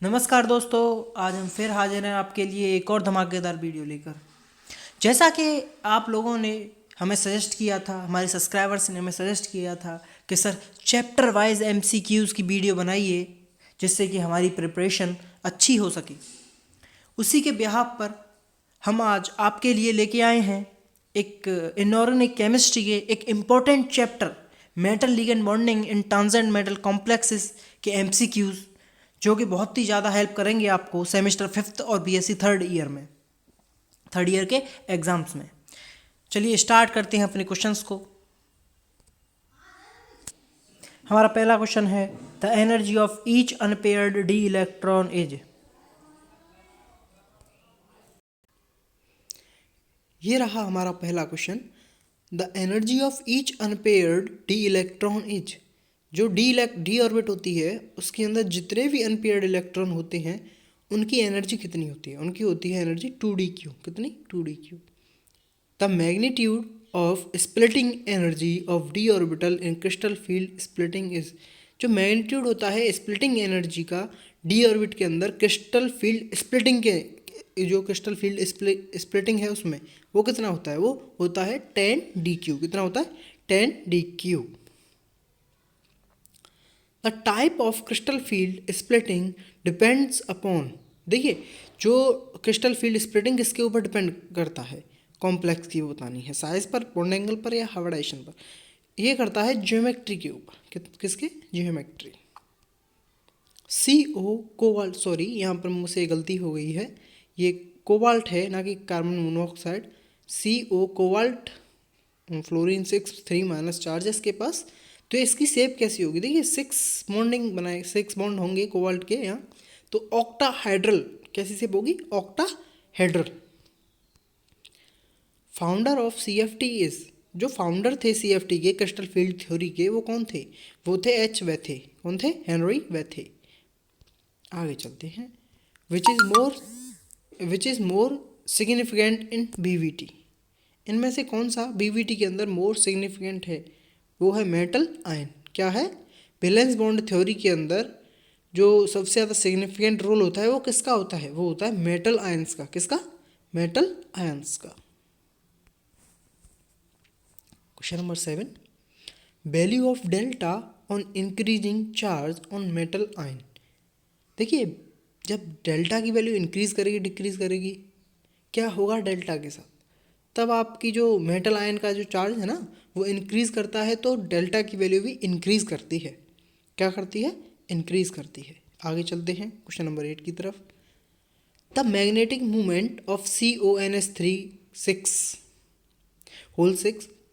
नमस्कार दोस्तों, आज हम फिर हाजिर हैं आपके लिए एक और धमाकेदार वीडियो लेकर। जैसा कि आप लोगों ने हमें सजेस्ट किया था, हमारे सब्सक्राइबर्स ने हमें सजेस्ट किया था कि सर चैप्टर वाइज एमसीक्यूज़ की वीडियो बनाइए जिससे कि हमारी प्रिपरेशन अच्छी हो सके। उसी के बिहाफ पर हम आज आपके लिए लेके आए हैं एक इनऑर्गेनिक केमिस्ट्री के एक important chapter metal ligand bonding in transient metal complexes के एमसीक्यूज़, जो कि बहुत ही ज़्यादा हेल्प करेंगे आपको सेमेस्टर 5th और बीएससी थर्ड ईयर के एग्ज़ाम्स में। चलिए स्टार्ट करते हैं अपने क्वेश्चंस को। हमारा पहला क्वेश्चन है the energy of each unpaired D electron is. ये रहा हमारा पहला question. The energy of each unpaired D electron is. जो डी ऑर्बिट होती है उसके अंदर जितने भी अनपेयर्ड इलेक्ट्रॉन होते हैं उनकी एनर्जी कितनी होती है? उनकी होती है एनर्जी 2d क्यू। कितनी? 2d Q. The magnitude of splitting energy of D orbital in crystal field splitting is. जो मैग्नीट्यूड होता है स्प्लिटिंग एनर्जी का डी ऑर्बिट के अंदर क्रिस्टल फील्ड स्प्लिटिंग के, जो क्रिस्टल फील्ड स्प्लिटिंग है उसमें वो कितना होता है? वो होता है 10d क्यू। कितना होता है? 10d Q. The type of crystal field splitting depends upon. देखिए, जो क्रिस्टल फील्ड स्प्लिटिंग किसके ऊपर डिपेंड करता है? कॉम्प्लेक्स की बतानी है, साइज पर, बॉन्ड एंगल पर या हाइब्रिडाइजेशन पर। ये करता है ज्योमेट्री के ऊपर। किसके? ज्योमेट्री। CO कोबाल्ट, सॉरी यहाँ पर मुझसे गलती हो गई है, ये कोबाल्ट है ना कि carbon monoxide. CO cobalt fluorine 6 3 charge है इसके पास। तो इसकी शेप कैसी होगी? देखिए 6 बॉन्डिंग बनाए, 6 बॉन्ड होंगे कोबाल्ट के यहाँ। तो ऑक्टाहाइड्रल कैसी शेप होगी? Octahedral. Founder of CFT is. जो फाउंडर थे CFT के, क्रिस्टल फील्ड थ्योरी के, वो कौन थे? वो थे H वेथे। कौन थे? हेनरी वेथे। आगे चलते हैं। Which is more significant in BVT। इनमें से कौन सा BVT के अंदर मोर सिग्निफिकेंट है? वो है मेटल आयन। क्या है? वैलेंस बॉन्ड थ्योरी के अंदर जो सबसे ज़्यादा सिग्निफिकेंट रोल होता है वो किसका होता है? वो होता है मेटल आयंस का। किसका? मेटल आयंस का। Question number 7, value of delta on increasing charge on metal ion. देखिए, जब डेल्टा की वैल्यू इंक्रीज करेगी, डिक्रीज करेगी, क्या होगा डेल्टा के साथ? तब आपकी जो मेटल आयन का जो चार्ज है ना वो इंक्रीज करता है, तो डेल्टा की वैल्यू भी इंक्रीज करती है। क्या करती है? इंक्रीज करती है। आगे चलते हैं क्वेश्चन नंबर 8 की तरफ। The magnetic movement of CONS3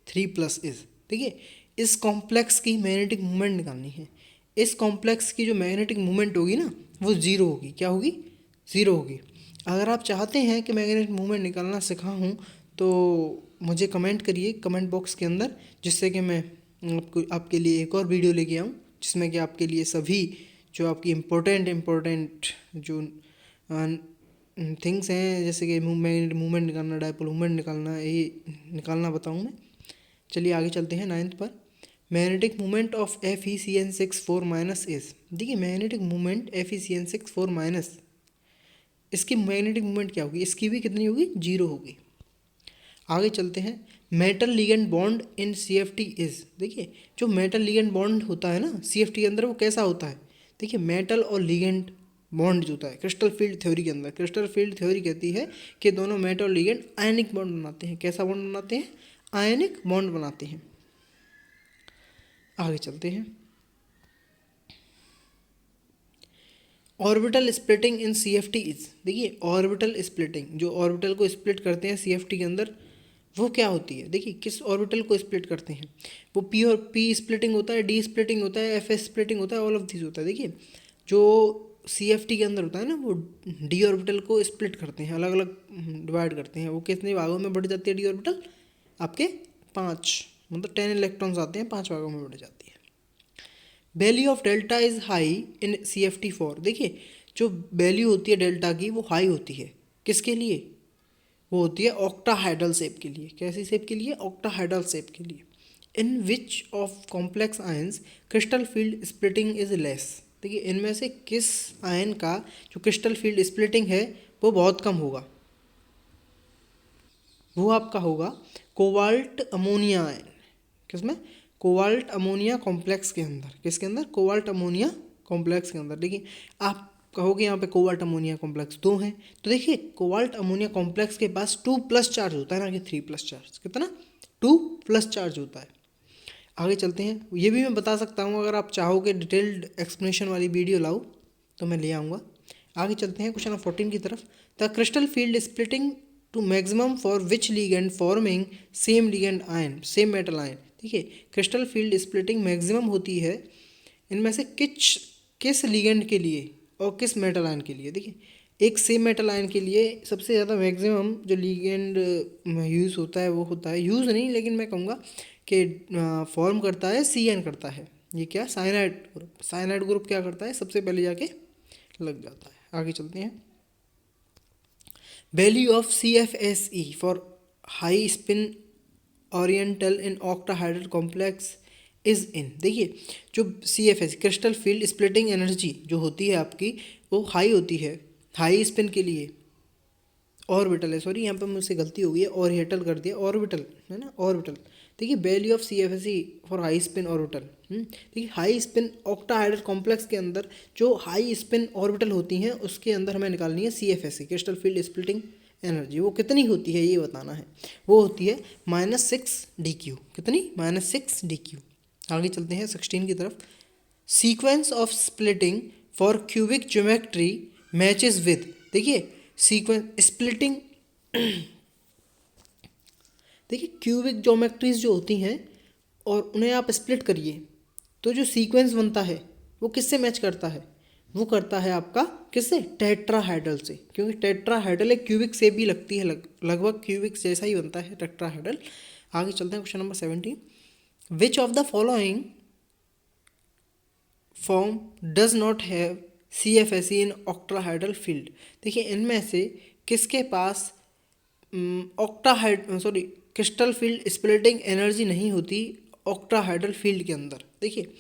3 is. देखिए, इस कॉम्प्लेक्स की मैग्नेटिक मूवमेंट निकालनी है। इस कॉम्प्लेक्स की जो मैग्नेटिक मूवमेंट होगी ना वो ज़ीरो होगी। क्या होगी? ज़ीरो होगी। अगर आप चाहते हैं कि मैग्नेटिक मूवमेंट निकालना सिखाऊं तो मुझे कमेंट करिए कमेंट बॉक्स के अंदर, जिससे कि मैं आपके लिए एक और वीडियो लेके आऊँ जिसमें कि आपके लिए सभी जो आपकी इम्पोर्टेंट जो थिंग्स हैं, जैसे कि मैग्नेटिक मूवमेंट निकालना, डायपोल मूवमेंट निकालना, ये निकालना बताऊँ मैं। चलिए आगे चलते हैं 9th पर। Magnetic movement of FeCN6 4- is. देखिए, मैग्नेटिक मूवमेंट FeCN6 4- इसकी मैग्नेटिक मूवमेंट क्या होगी? इसकी भी कितनी होगी? 0 होगी। आगे चलते हैं। Metal ligand bond in CFT is. देखिए, जो मेटल लिगेंड बॉन्ड होता है ना CFT के अंदर वो कैसा होता है? देखिए, मेटल और लिगेंड बॉन्ड जो होता है क्रिस्टल फील्ड थ्योरी के अंदर, क्रिस्टल फील्ड थ्योरी कहती है कि दोनों मेटल और लिगेंड आयनिक बॉन्ड बनाते हैं। कैसा बॉन्ड बनाते हैं? आयनिक बॉन्ड बनाते हैं। आगे चलते हैं। Orbital splitting in CFT is. देखिए, ऑर्बिटल स्प्लिटिंग, जो ऑर्बिटल को स्प्लिट करते हैं CFT के अंदर, वो क्या होती है? देखिए, किस ऑर्बिटल को स्प्लिट करते हैं? वो P स्प्लिटिंग होता है, D स्प्लिटिंग होता है, FS स्प्लिटिंग होता है, ऑल ऑफ दिस होता है। देखिए, जो CFT के अंदर होता है ना वो D ऑर्बिटल को स्प्लिट करते हैं, अलग अलग डिवाइड करते हैं। वो कितने भागों में बढ़ जाती है D ऑर्बिटल? आपके 5, मतलब 10 इलेक्ट्रॉन्स आते हैं, 5 भागों में बढ़ जाती है। Value of delta is high in CFT4। देखिए, जो वैल्यू होती है डेल्टा की वो हाई होती है। किसके लिए? वो होती है ऑक्टाहाइड्रल शेप के लिए। कैसी शेप के लिए? ऑक्टाहाइड्रल शेप के लिए। In which of complex ions crystal field splitting is less. देखिए इनमें से किस आयन का जो क्रिस्टल फील्ड स्प्लिटिंग है वो बहुत कम होगा? वो आपका होगा कोबाल्ट अमोनिया आयन। किसमें? कोबाल्ट अमोनिया कॉम्प्लेक्स के अंदर। किसके अंदर? कोबाल्ट अमोनिया कॉम्प्लेक्स के अंदर। देखिए आप कहोगे यहाँ पे कोबाल्ट अमोनिया कॉम्प्लेक्स दो हैं, तो देखिए कोबाल्ट अमोनिया कॉम्प्लेक्स के पास 2+ चार्ज होता है ना कि 3+ चार्ज। कितना? 2+ चार्ज होता है। आगे चलते हैं। ये भी मैं बता सकता हूँ, अगर आप चाहोगे डिटेल्ड एक्सप्लेनेशन वाली वीडियो लाओ तो मैं ले आऊँगा। आगे चलते हैं क्वेश्चन नंबर 14 की तरफ। The crystal field splitting to maximum for which ligand forming same ligand ion same metal ion. ठीक है, क्रिस्टल फील्ड स्प्लिटिंग मैक्सिमम होती है इनमें से किस लिगेंड के लिए और किस मेटल आयन के लिए? देखिए एक सेम मेटल आयन के लिए सबसे ज़्यादा मैक्सिमम जो लिगेंड यूज़ होता है वो होता है, यूज़ नहीं लेकिन मैं कहूँगा कि फॉर्म करता है CN करता है। ये क्या? Cyanide group. साइनाइड ग्रुप क्या करता है? सबसे पहले जाके लग जाता है। आगे चलते हैं। Value of CFSE for high spin oriental in octahedral complex is in. देखिए जो CFS crystal field splitting energy जो होती है आपकी वो हाई होती है हाई स्पिन के लिए। ऑर्बिटल है, सॉरी यहाँ पर मुझसे गलती हो गई है, ऑर्बिटल कर दिया, ऑर्बिटल है ना, ऑर्बिटल। देखिए value of CFSE for high spin orbital. देखिए हाई स्पिन ऑक्टाहाइड्रल कॉम्प्लेक्स के अंदर जो हाई स्पिन ऑर्बिटल होती हैं उसके अंदर हमें निकालनी है CFSE crystal field splitting energy. वो कितनी होती है ये बताना है। वो होती है -6 DQ। कितनी? -6 DQ। आगे चलते हैं 16 की तरफ। Sequence of splitting for cubic geometry matches with. देखिए सीक्वेंस स्प्लिटिंग देखिए क्यूबिक ज्योमेट्रीज जो होती हैं और उन्हें आप स्प्लिट करिए तो जो सीक्वेंस बनता है वो किससे मैच करता है? वो करता है आपका किससे? टेट्राहेड्रल से, क्योंकि टेट्राहेड्रल एक क्यूबिक से भी लगती है, लगभग क्यूबिक जैसा ही बनता है टेट्राहेड्रल। आगे चलते हैं question number 17। Which of the following form does not have CFSE in octahedral field. देखिए इनमें से किसके पास क्रिस्टल फील्ड स्प्लिटिंग एनर्जी नहीं होती ऑक्टाहाइड्रल फील्ड के अंदर। देखिए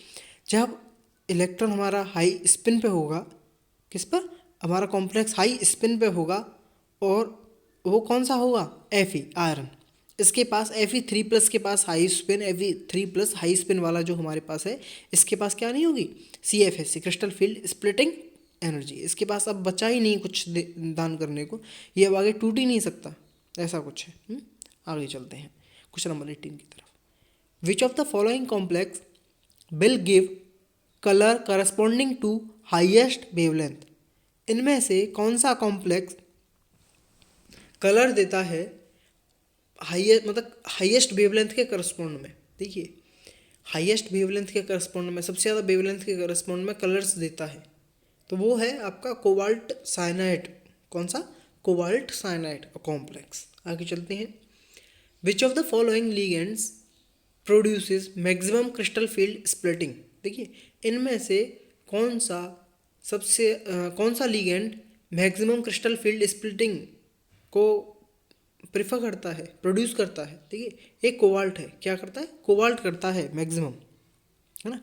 जब इलेक्ट्रॉन हमारा हाई स्पिन पे होगा, किस पर? हमारा कॉम्प्लेक्स हाई स्पिन पे होगा, और वो कौन सा होगा? Fe iron. इसके पास Fe3+ के पास high spin, Fe3+ high spin वाला जो हमारे पास है, इसके पास क्या नहीं होगी? CFSE crystal field splitting energy. इसके पास अब बचा ही नहीं कुछ दान करने को, ये अब आगे टूट ही नहीं सकता, ऐसा कुछ है। आगे चलते हैं क्वेश्चन नंबर 18 की तरफ। Which of the following complex will give colour corresponding to highest wavelength. इनमें से कौन सा कॉम्प्लेक्स कलर देता है हाईएस्ट वेवलेंथ के करस्पॉन्ड में? देखिए हाईएस्ट वेवलेंथ के करस्पॉन्ड में, सबसे ज़्यादा वेवलेंथ के करस्पॉन्ड में कलर्स देता है, तो वो है आपका कोबाल्ट साइनाइड। कौन सा? Cobalt cyanide complex. आगे चलते हैं। विच of the following ligands produces maximum crystal field splitting. देखिए इनमें से कौन सा ligand maximum crystal field splitting को प्रेफर करता है, प्रोड्यूस करता है? देखिए एक कोबाल्ट है, क्या करता है? कोबाल्ट करता है मैक्सिमम, है ना।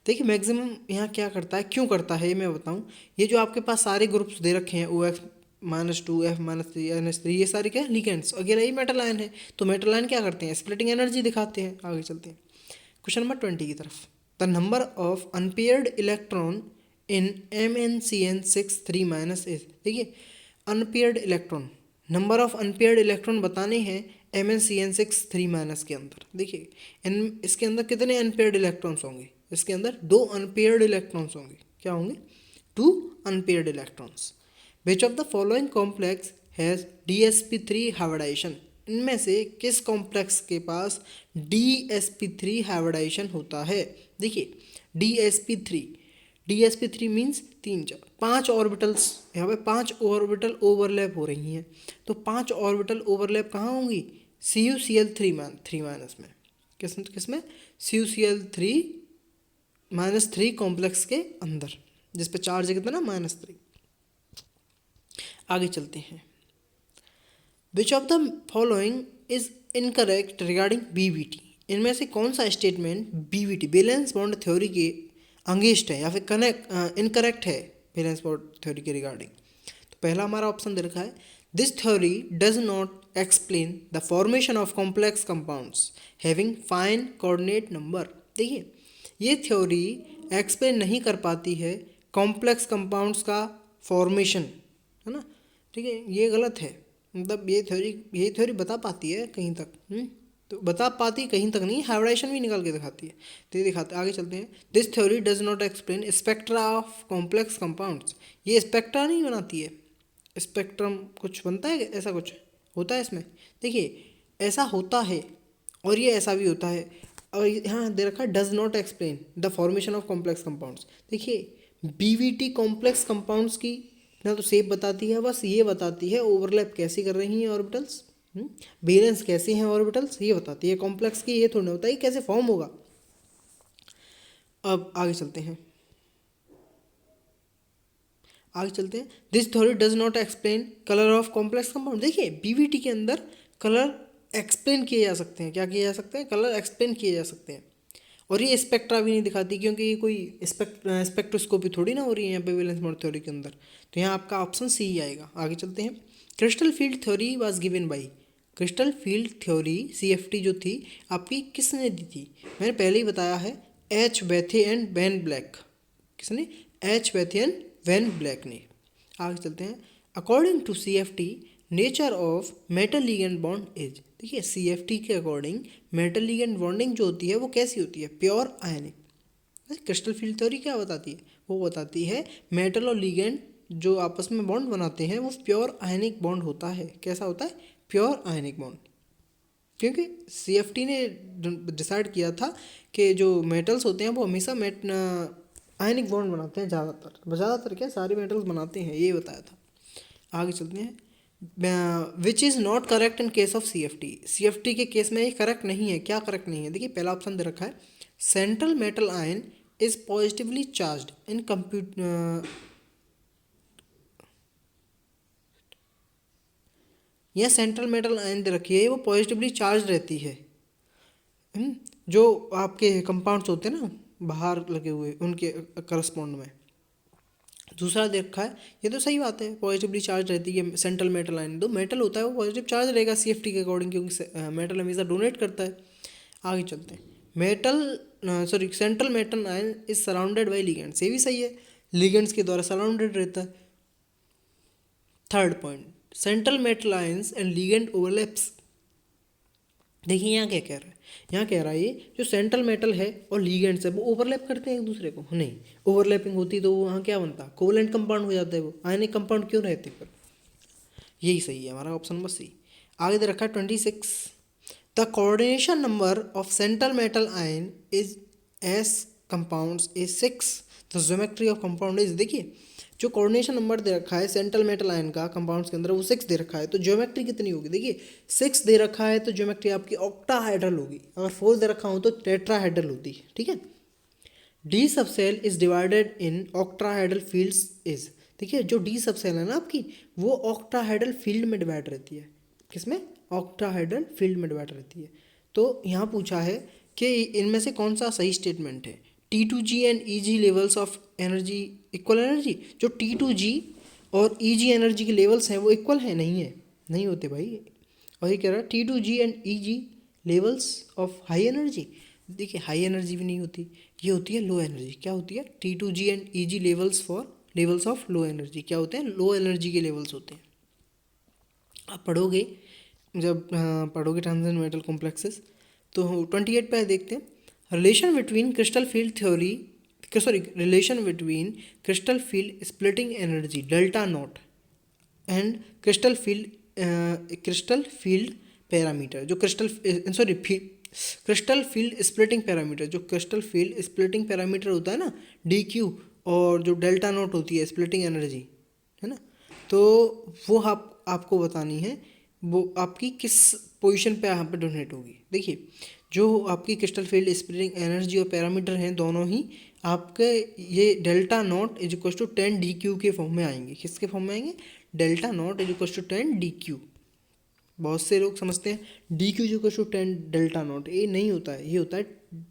देखिए मैक्सिमम यहाँ क्या करता है, क्यों करता है, ये मैं बताऊँ। ये जो आपके पास सारे ग्रुप्स दे रखे हैं OF-2 F-3 NH3, ये सारे क्या? लिगेंड्स। अगर यही मेटल आयन है तो मेटल आयन क्या करते हैं? स्प्लिटिंग एनर्जी दिखाते हैं। आगे चलते हैं क्वेश्चन नंबर 20 की तरफ। The number of unpaired electron in MnCN6 3- is. देखिए unpaired electron, number of unpaired electron बताने हैं MnCN6 3- के अंदर। देखिए इसके अंदर कितने अनपेयर्ड इलेक्ट्रॉन्स होंगे? इसके अंदर 2 अनपेयर्ड इलेक्ट्रॉन्स होंगे। क्या होंगे? 2 unpaired electrons. Which of the following complex has DsP3 hybridisation. इनमें से किस कॉम्प्लेक्स के पास DsP3 हाइब्रिडाइजेशन होता है? देखिए DsP3 मीन्स 5 ऑर्बिटल्स, यहाँ पे 5 ऑर्बिटल ओवरलैप हो रही हैं, तो 5 ऑर्बिटल ओवरलैप कहाँ होंगी? CuCl3 में। किसमें? CuCl3 कॉम्प्लेक्स के अंदर, जिस पे चार्ज है कितना? -3। आगे चलते हैं। विच of the following is incorrect regarding BBT। इनमें से कौन सा statement BBT valence bond theory के अंगेस्ट है या फिर कनेक्ट इनकरेक्ट है वैलेंस बॉन्ड थ्योरी के रिगार्डिंग। तो पहला हमारा ऑप्शन दे रखा है, this theory does not explain the formation of complex compounds having fine coordinate number. देखिए ये थ्योरी एक्सप्लेन नहीं कर पाती है कॉम्प्लेक्स कंपाउंड्स का फॉर्मेशन, है ना, ठीक है, ये गलत है। मतलब ये थ्योरी बता पाती है कहीं तक, तो बता पाती कहीं तक नहीं, हाइब्रिडाइजेशन भी निकाल के दिखाती है। तो ये दिखाते आगे चलते हैं, this theory does not explain spectra of complex compounds. ये स्पेक्ट्रा नहीं बनाती है, स्पेक्ट्रम कुछ बनता है, ऐसा कुछ होता है इसमें। देखिए ऐसा होता है और ये ऐसा भी होता है। और यहाँ दे रखा है does not explain the formation of complex compounds. देखिए बीवीटी कॉम्प्लेक्स कंपाउंड्स की ना तो शेप बताती है, बस ये बताती है ओवरलैप कैसे कर रही हैं ऑर्बिटल्स, वैलेंस कैसे हैं ऑर्बिटल्स, ये बताती है। कॉम्प्लेक्स की ये थोड़ी ना बताइए कैसे फॉर्म होगा। अब आगे चलते हैं, this theory does not explain colour of complex compound. देखिए बीवीटी के अंदर कलर एक्सप्लेन किए जा सकते हैं, क्या किए जा सकते हैं, कलर एक्सप्लेन किए जा सकते हैं। और ये स्पेक्ट्रा भी नहीं दिखाती क्योंकि ये कोई स्पेक्ट्रोस्कोपी थोड़ी ना हो रही है यहाँ पे वैलेंस बॉन्ड थ्योरी के अंदर। तो यहाँ आपका ऑप्शन सी ही आएगा। आगे चलते हैं, crystal field theory was given by, crystal field theory CFT जो थी आपकी किसने दी थी, मैंने पहले ही बताया है, H Bethe and Van Vleck. किसने, H Bethe and Van Vleck ने। आगे चलते हैं, according to CFT nature of metal ligand bond is. देखिए CFT के अकॉर्डिंग मेटल लिगेंड बॉन्डिंग जो होती है वो कैसी होती है, pure ionic. Crystal field theory क्या बताती है, वो बताती है मेटल और लिगेंड जो आपस में बॉन्ड बनाते हैं वो प्योर आयनिक बॉन्ड होता है। कैसा होता है, प्योर आयनिक बॉन्ड। क्योंकि CFT ने डिसाइड किया था कि जो मेटल्स होते हैं वो हमेशा आयनिक बॉन्ड बनाते हैं, ज़्यादातर क्या सारे मेटल्स बनाते हैं, ये बताया था। आगे चलते हैं, which is not correct in case of CFT के केस में ये करेक्ट नहीं है। क्या करेक्ट नहीं है, देखिए पहला ऑप्शन दे रखा है, central metal ion is positively charged in यह सेंट्रल मेटल आयन दे रखी है वो पॉजिटिवली चार्ज रहती है। जो आपके कंपाउंड्स होते हैं ना बाहर लगे हुए उनके करस्पॉन्ड में। दूसरा दे रखा है, ये तो सही बात है, पॉजिटिवली चार्ज रहती है सेंट्रल मेटल आयन, तो मेटल होता है वो पॉजिटिव चार्ज रहेगा CFT के अकॉर्डिंग, क्योंकि मेटल हमेशा डोनेट करता है। आगे चलते हैं, central metal ion is surrounded by ligands, ये भी सही है, लिगेंड्स के द्वारा सराउंडेड रहता है। Third point, central metal ions and ligand overlaps. देखिए यहाँ क्या कह रहा है, यहाँ कह रहा है ये जो सेंट्रल मेटल है और लिगेंड्स है वो ओवरलैप करते हैं एक दूसरे को, नहीं ओवरलैपिंग होती तो वो वहाँ क्या बनता, कोवलेंट कंपाउंड हो जाता है, वो आयनिक कंपाउंड क्यों रहते फिर। यही सही है हमारा ऑप्शन नंबर सी। आगे दे रखा है 26, the coordination number of central metal ion is S compounds is 6, the geometry of compound is. देखिए जो कोऑर्डिनेशन नंबर दे रखा है सेंट्रल मेटल आयन का कंपाउंड्स के अंदर वो 6 दे रखा है, तो ज्योमेट्री कितनी होगी, देखिए 6 दे रखा है तो ज्योमेट्री आपकी ऑक्टाहाइड्रल होगी, अगर 4 दे रखा हो तो टेट्राहाइड्रल होती है, ठीक है। D subshell is divided in octahedral fields is. देखिए जो डी सबसेल है ना आपकी वो ऑक्टाहाइड्रल फील्ड में डिवाइड रहती है, किसमें, ऑक्टाहाइड्रल फील्ड में डिवाइड रहती है। तो यहाँ पूछा है कि इनमें से कौन सा सही स्टेटमेंट है, T2G and EG levels of energy equal energy. जो T2G और EG एनर्जी के लेवल्स हैं वो इक्वल है, नहीं है, नहीं होते भाई। और ये कह रहा है T2G and EG levels of high energy. देखिए हाई एनर्जी भी नहीं होती, ये होती है लो एनर्जी। क्या होती है, T2G and EG levels of low energy क्या होते हैं, लो एनर्जी के लेवल्स होते हैं। आप पढ़ोगे जब पढ़ोगे ट्रांजिशन मेटल कॉम्प्लेक्सेस। तो 28 पे देखते हैं, relation between crystal field splitting energy delta not and crystal field parameter. जो क्रिस्टल फील्ड स्प्लिटिंग पैरामीटर, जो क्रिस्टल फील्ड स्प्लिटिंग पैरामीटर होता है ना DQ, और जो डेल्टा नॉट होती है स्प्लिटिंग एनर्जी, है ना, तो वो आपको बतानी है वो आपकी किस पोजीशन पे यहाँ पे डोनेट होगी। देखिए जो आपकी क्रिस्टल फील्ड स्प्लिटिंग एनर्जी और पैरामीटर हैं दोनों ही आपके ये delta naught is equal to 10 DQ के फॉर्म में आएंगे। किसके फॉर्म में आएंगे, delta naught is equal to 10 DQ। बहुत से लोग समझते हैं DQ is equal to 10 delta naught, ये नहीं होता है, ये होता है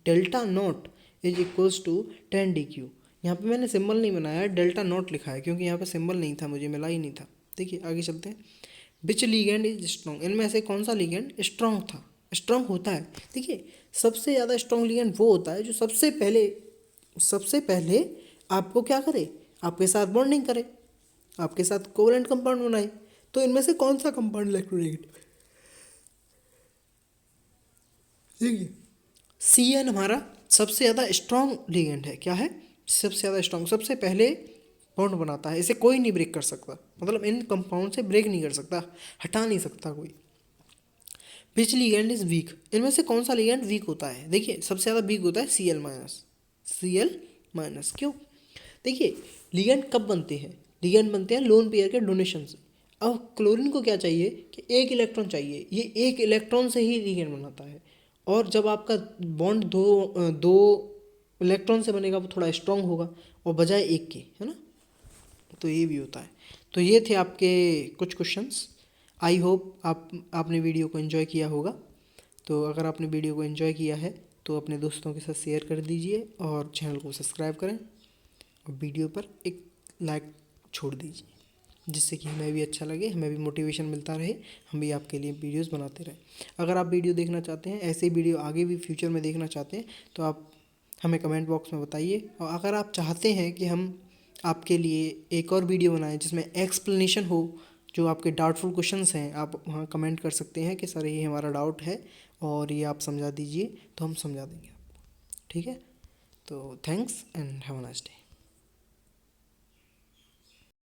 delta naught is equals to 10 D Q. यहाँ पर मैंने सिंबल नहीं बनाया, डेल्टा नॉट लिखा है क्योंकि यहाँ पर सिंबल नहीं था, मुझे मिला ही नहीं था। देखिए आगे चलते हैं। विच लिगेंड इज स्ट्रॉन्ग, इनमें से कौन सा लिगेंड स्ट्रॉन्ग था, स्ट्रॉन्ग होता है। देखिए सबसे ज़्यादा स्ट्रॉन्ग लिगेंड वो होता है जो सबसे पहले आपको क्या करे, आपके साथ बॉन्डिंग करे, आपके साथ कोवलेंट कंपाउंड बनाए। तो इनमें से कौन सा कंपाउंड इलेक्ट्रोनेगेटिव, देखिए Cn हमारा सबसे ज़्यादा स्ट्रॉन्ग लिगेंड है। क्या है, सबसे ज़्यादा स्ट्रॉन्ग, सबसे पहले बॉन्ड बनाता है, इसे कोई नहीं ब्रेक कर सकता, मतलब इन कंपाउंड से ब्रेक नहीं कर सकता, हटा नहीं सकता कोई। विच लिगेंड इज वीक, इनमें से कौन सा लिगेंड वीक होता है। देखिए सबसे ज़्यादा वीक होता है Cl-, क्यों। देखिए लिगेंड कब बनते हैं, लिगेंड बनते हैं लोन पेयर के डोनेशन से। अब क्लोरीन को क्या चाहिए कि एक इलेक्ट्रॉन चाहिए, ये एक इलेक्ट्रॉन से ही लिगेंड बनाता है। और जब आपका बॉन्ड दो इलेक्ट्रॉन से बनेगा वो थोड़ा स्ट्रांग होगा और बजाय एक के, है ना। तो ये भी होता है। तो ये थे आपके कुछ क्वेश्चंस। आई होप आपने वीडियो को एंजॉय किया होगा। तो अगर आपने वीडियो को एंजॉय किया है तो अपने दोस्तों के साथ शेयर कर दीजिए और चैनल को सब्सक्राइब करें और वीडियो पर एक लाइक छोड़ दीजिए, जिससे कि हमें भी अच्छा लगे, हमें भी मोटिवेशन मिलता रहे, हम भी आपके लिए वीडियोस बनाते रहें। अगर आप वीडियो देखना चाहते हैं, ऐसे वीडियो आगे भी फ्यूचर में देखना चाहते हैं तो आप हमें कमेंट बॉक्स में बताइए। और अगर आप चाहते हैं कि हम आपके लिए एक और वीडियो बनाएं जिसमें एक्सप्लेनेशन हो, जो आपके डाउटफुल क्वेश्चंस हैं, आप वहाँ कमेंट कर सकते हैं कि सर ये हमारा डाउट है और ये आप समझा दीजिए, तो हम समझा देंगे आपको। ठीक है, तो thanks and have a nice day.